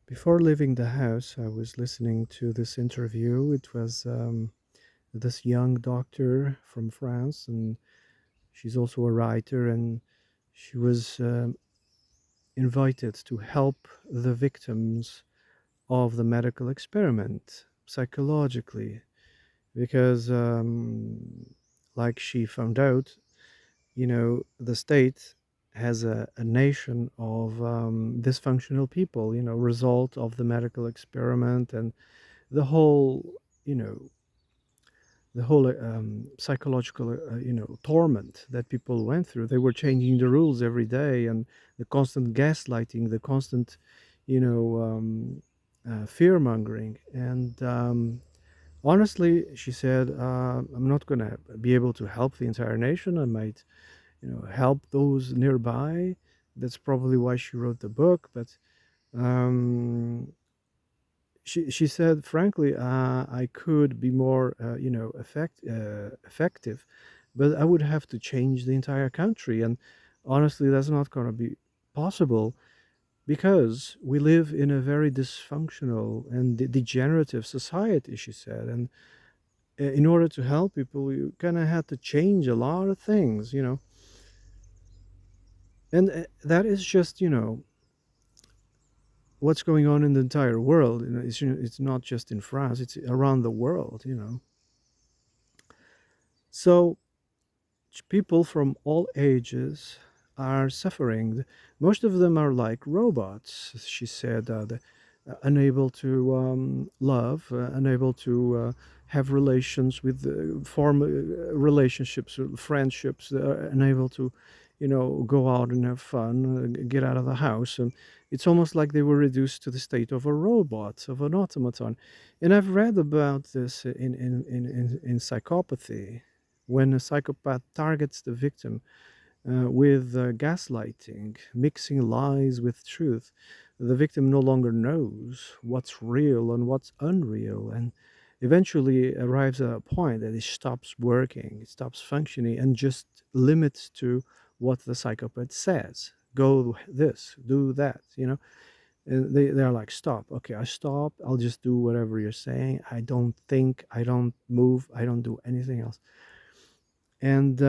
Before leaving the house, I was listening to this interview. It was this young doctor from France, and she's also a writer, and she was invited to help the victims of the medical experiment psychologically, because, like she found out, the state has a nation of dysfunctional people, result of the medical experiment and the whole, you know, psychological, torment that people went through. They were changing the rules every day, and the constant gaslighting, the constant, fear mongering. And honestly, she said, I'm not going to be able to help the entire nation. I might, help those nearby. That's probably why she wrote the book. But um, she said, frankly, I could be more, effective, but I would have to change the entire country. And honestly, that's not going to be possible because we live in a very dysfunctional and degenerative society, she said. And in order to help people, you kind of had to change a lot of things, and that is just, what's going on in the entire world. It's not just in France, it's around the world. So people from all ages are suffering. Most of them are like robots, she said, unable to love, unable to have relations with, form relationships, friendships, unable to, go out and have fun, get out of the house. And it's almost like they were reduced to the state of a robot, of an automaton. And I've read about this in psychopathy, when a psychopath targets the victim with gaslighting, mixing lies with truth. The victim no longer knows what's real and what's unreal, and eventually arrives at a point that it stops working, it stops functioning, and just limits to what the psychopath says. Go this, do that, And they're like, stop. Okay, I stop. I'll just do whatever you're saying. I don't think, I don't move, I don't do anything else. And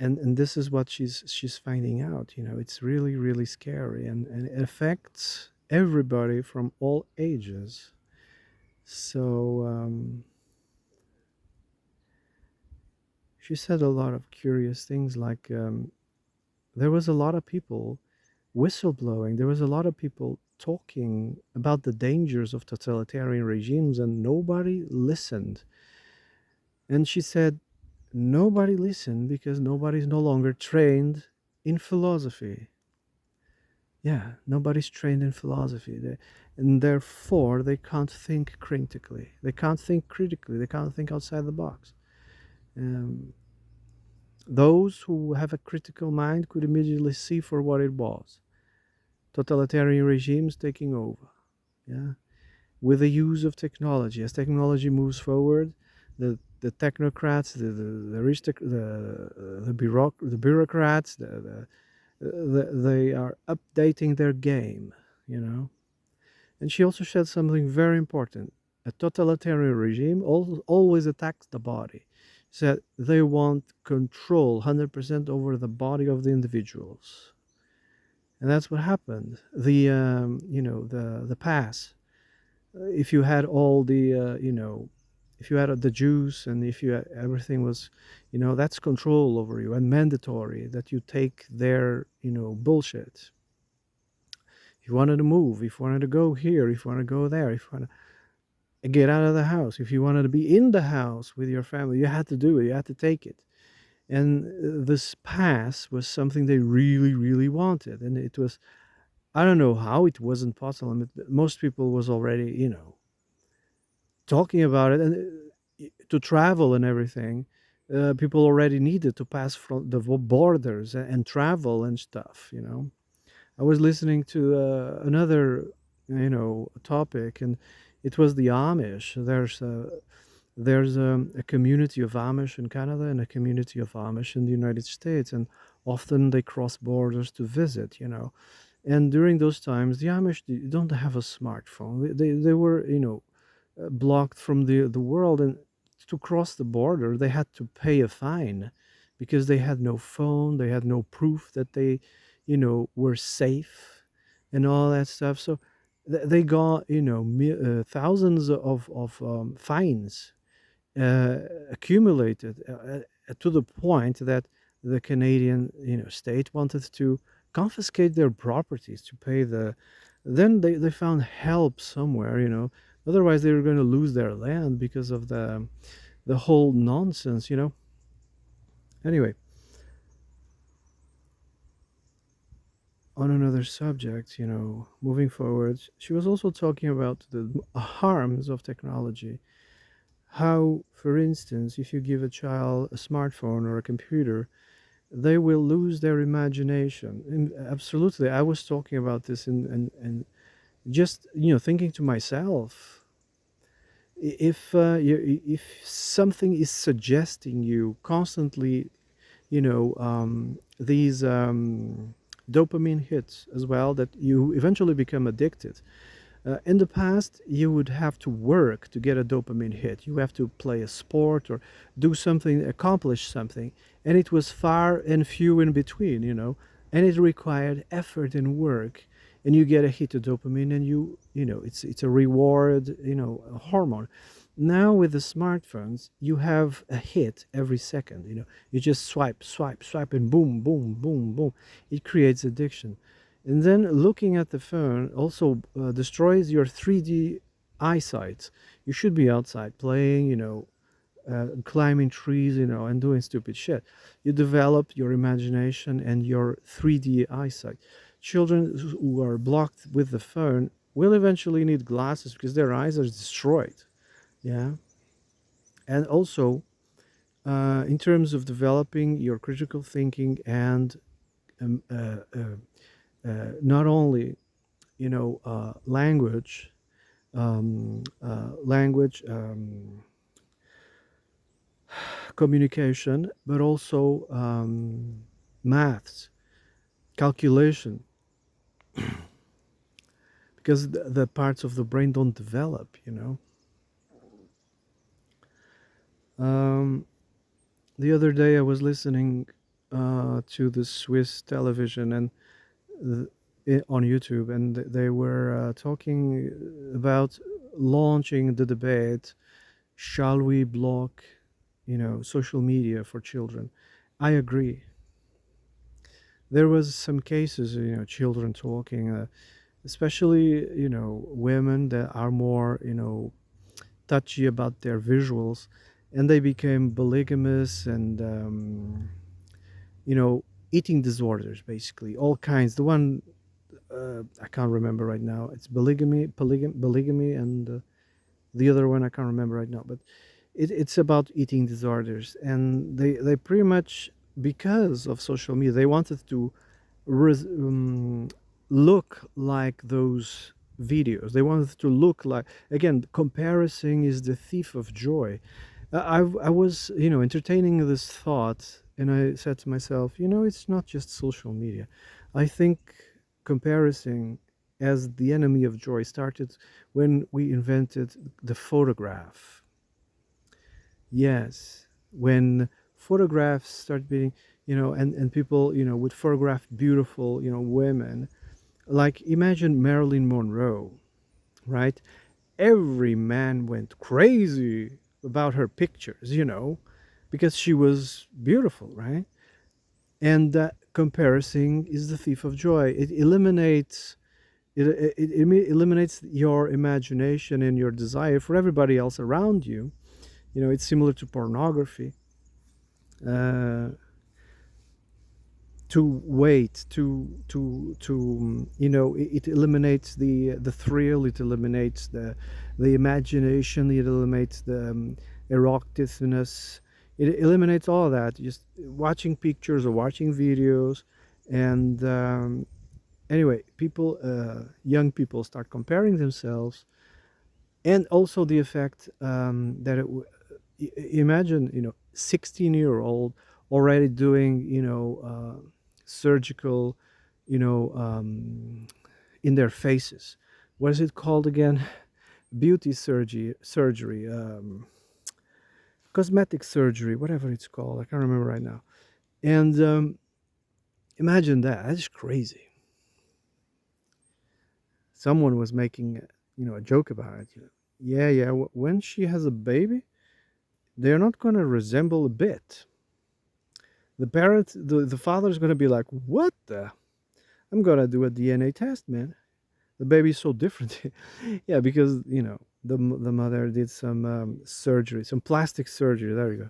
and this is what she's finding out. It's really, really scary, and it affects everybody from all ages. So she said a lot of curious things, like, there was a lot of people whistleblowing, there was a lot of people talking about the dangers of totalitarian regimes, and nobody listened. And she said nobody listened because nobody's no longer trained in philosophy. Yeah, nobody's trained in philosophy, and therefore they can't think critically. They can't think critically. They can't think outside the box. Um, those who have a critical mind could immediately see for what it was: totalitarian regimes taking over. Yeah, with the use of technology. As technology moves forward, the technocrats, the bureaucrats, they are updating their game. You know And she also said something very important. A totalitarian regime always attacks the body. She said they want control 100% over the body of the individuals. And that's what happened. The pass. If you had all the, if you had the juice, and if you had, everything was, that's control over you and mandatory that you take their, bullshit. If you wanted to move, if you wanted to go here, if you want to go there, if you want to get out of the house. If you wanted to be in the house with your family, you had to do it. You had to take it. And this pass was something they really, really wanted. And it was, I don't know how it wasn't possible. I mean, most people was already, talking about it. And to travel and everything, people already needed to pass from the borders and travel and stuff. I was listening to another, topic, and it was the Amish. There's a community of Amish in Canada and a community of Amish in the United States, and often they cross borders to visit. And during those times, the Amish don't have a smartphone. They were, blocked from the world, and to cross the border, they had to pay a fine because they had no phone, they had no proof that they, were safe, and all that stuff. So they got, thousands of fines accumulated to the point that the Canadian, state wanted to confiscate their properties to pay the. Then they found help somewhere, Otherwise, they were going to lose their land because of the whole nonsense. Anyway, on another subject, moving forward, she was also talking about the harms of technology. How, for instance, if you give a child a smartphone or a computer, they will lose their imagination. And absolutely, I was talking about this and just thinking to myself, if something is suggesting you constantly, these dopamine hits as well, that you eventually become addicted. In the past, you would have to work to get a dopamine hit. You have to play a sport or do something, accomplish something, and it was far and few in between, and it required effort and work. And you get a hit of dopamine, and it's a reward, a hormone. Now with the smartphones, you have a hit every second. You just swipe, swipe, swipe, and boom, boom, boom, boom. It creates addiction. And then looking at the phone also destroys your 3D eyesight. You should be outside playing, climbing trees, and doing stupid shit. You develop your imagination and your 3D eyesight. Children who are blocked with the phone will eventually need glasses because their eyes are destroyed. Yeah. And also, in terms of developing your critical thinking and not only language, language communication, but also maths, calculation, because the parts of the brain don't develop. Um, the other day I was listening to the Swiss television and on YouTube, and they were talking about launching the debate: shall we block, social media for children? I agree. There was some cases, children talking, especially women that are more touchy about their visuals, and they became polygamous and you know eating disorders, basically all kinds. The one I can't remember right now. It's polygamy, and the other one I can't remember right now. But it's about eating disorders, and they pretty much, because of social media, they wanted to res- um, look like those videos. They wanted to look like, again, comparison is the thief of joy. I was, entertaining this thought, and I said to myself, it's not just social media. I think comparison as the enemy of joy started when we invented the photograph. Yes, when photographs started being, and people, would photograph beautiful, women. Like imagine Marilyn Monroe, right? Every man went crazy about her pictures, because she was beautiful, right? And that comparison is the thief of joy. It eliminates your imagination and your desire for everybody else around you. It's similar to pornography. Uh, to wait it eliminates the thrill, it eliminates the imagination, it eliminates the eroticness, it eliminates all of that, just watching pictures or watching videos. And anyway, people, young people start comparing themselves, and also the effect that imagine 16-year-old already doing surgical, you know, in their faces. What is it called again? Beauty surgery, cosmetic surgery, whatever it's called. I can't remember right now. And imagine that. That's crazy. Someone was making, a joke about it. Yeah, yeah. When she has a baby, they're not going to resemble a bit. The father's going to be like, "What the? I'm going to do a DNA test, man. The baby's so different." Yeah, because the mother did some surgery, some plastic surgery. There you go,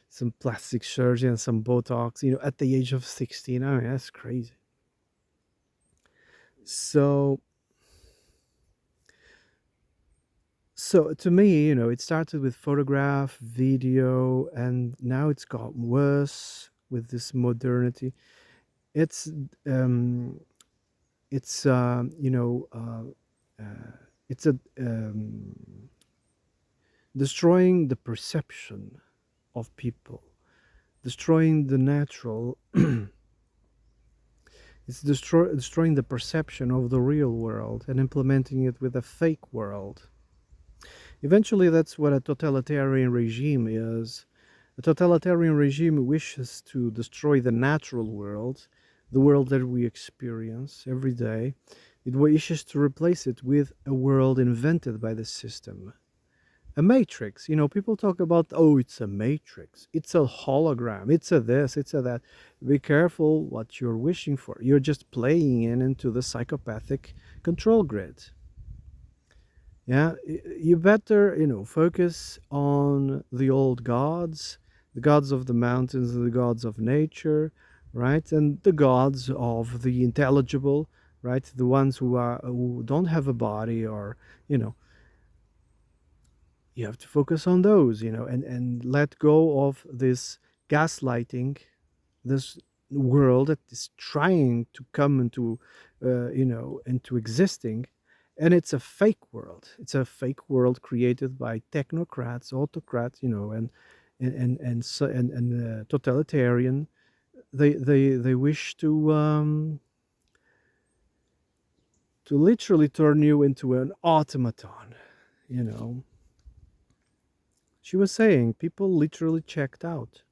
some plastic surgery and some Botox. At the age of 16. I mean, that's crazy. So, so to me, it started with photograph, video, and now it's gotten worse with this modernity. It's um, it's it's a destroying the perception of people, destroying the natural. It's destroying the perception of the real world and implementing it with a fake world. Eventually, that's what a totalitarian regime is. A totalitarian regime wishes to destroy the natural world, the world that we experience every day. It wishes to replace it with a world invented by the system. A matrix. People talk about, oh, it's a matrix. It's a hologram. It's a this, it's a that. Be careful what you're wishing for. You're just playing into the psychopathic control grid. Yeah, you better, focus on the old gods, the gods of the mountains, the gods of nature, right? And the gods of the intelligible, right? The ones who don't have a body, or, you know, you have to focus on those, and let go of this gaslighting, this world that is trying to come into existing, and it's a fake world. It's a fake world created by technocrats, autocrats, and totalitarian. They wish to literally turn you into an automaton. you know she was saying people literally checked out.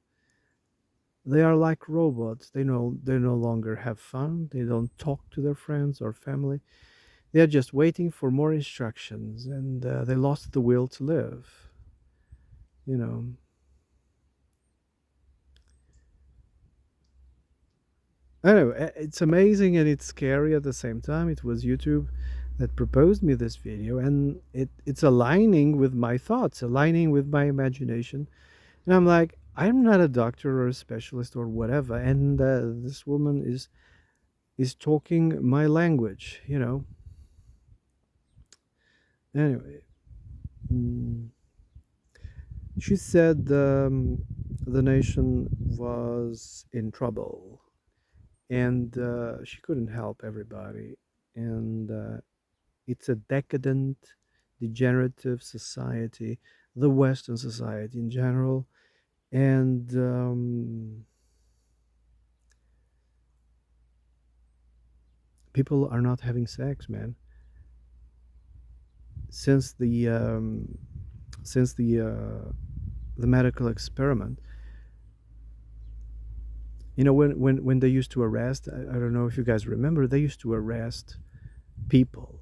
They are like robots. They no longer have fun. They don't talk to their friends or family. They are just waiting for more instructions, and they lost the will to live. You know. Anyway, it's amazing and it's scary at the same time. It was YouTube that proposed me this video, and it's aligning with my thoughts, aligning with my imagination. And I'm like, I'm not a doctor or a specialist or whatever, and this woman is talking my language. Anyway, mm, she said the nation was in trouble, and she couldn't help everybody, and it's a decadent, degenerative society, the Western society in general, and people are not having sex, man, since the medical experiment. When they used to arrest, I don't know if you guys remember, they used to arrest people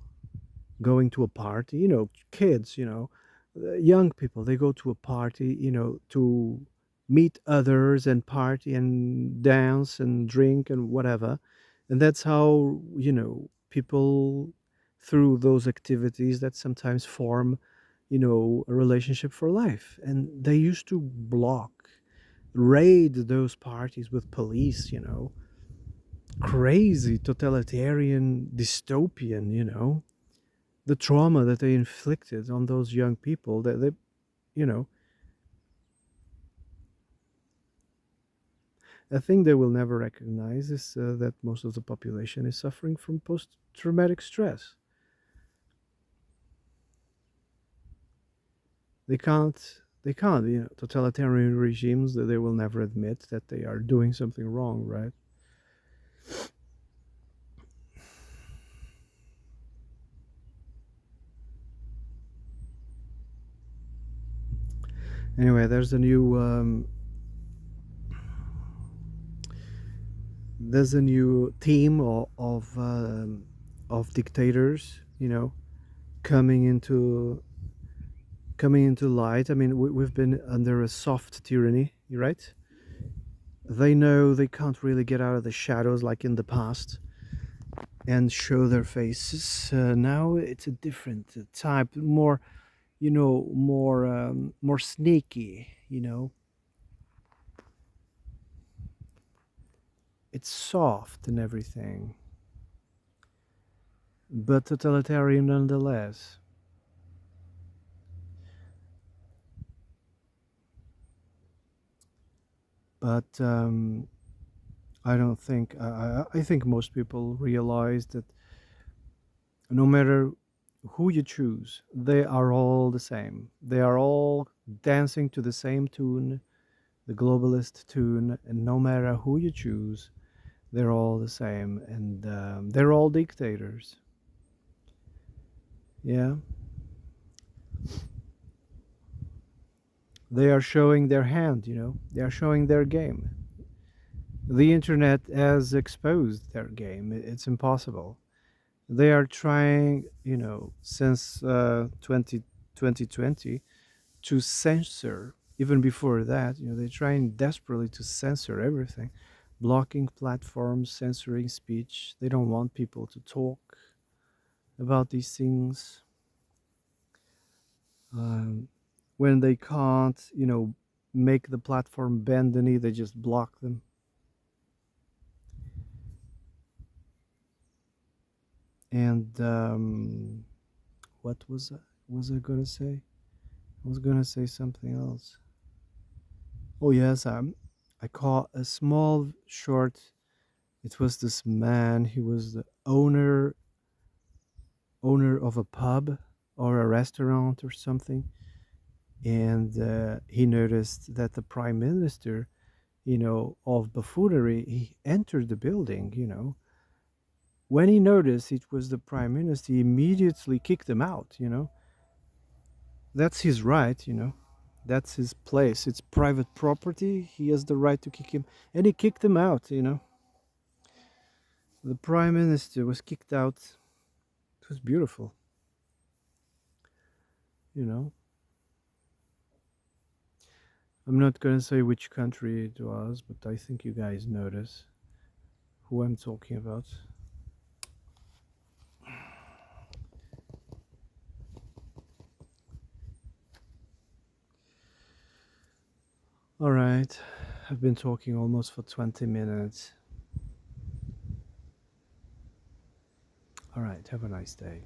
going to a party, kids, young people, they go to a party, to meet others and party and dance and drink and whatever. And that's how, people through those activities that sometimes form, a relationship for life. And they used to raid those parties with police, crazy totalitarian dystopian, the trauma that they inflicted on those young people, that they you know a thing they will never recognize is that most of the population is suffering from post-traumatic stress. They can't, totalitarian regimes, that they will never admit that they are doing something wrong, right? Anyway, there's a new team of dictators, coming into coming into light. I mean, we've been under a soft tyranny, right? They know they can't really get out of the shadows like in the past and show their faces. Now it's a different type, more, more sneaky. It's soft and everything, but totalitarian nonetheless. But I don't think I think most people realize that no matter who you choose, they are all the same. They are all dancing to the same tune, the globalist tune, and no matter who you choose, they're all the same, and they're all dictators. Yeah, they are showing their hand. They are showing their game. The internet has exposed their game. It's impossible. They are trying, since 2020, to censor. Even before that, they're trying desperately to censor everything, blocking platforms, censoring speech. They don't want people to talk about these things. Um, when they can't, make the platform bend the knee, they just block them. And what was I gonna say? I was gonna say something else. Oh yes, I caught a small short. It was this man. He was the owner of a pub or a restaurant or something, and he noticed that the prime minister, of buffoonery, he entered the building. When he noticed it was the prime minister, he immediately kicked him out. That's his right. That's his place. It's private property. He has the right to kick him, and he kicked him out. The prime minister was kicked out. It was beautiful. You know, I'm not gonna say which country it was, but I think you guys notice who I'm talking about. All right, I've been talking almost for 20 minutes. All right, have a nice day.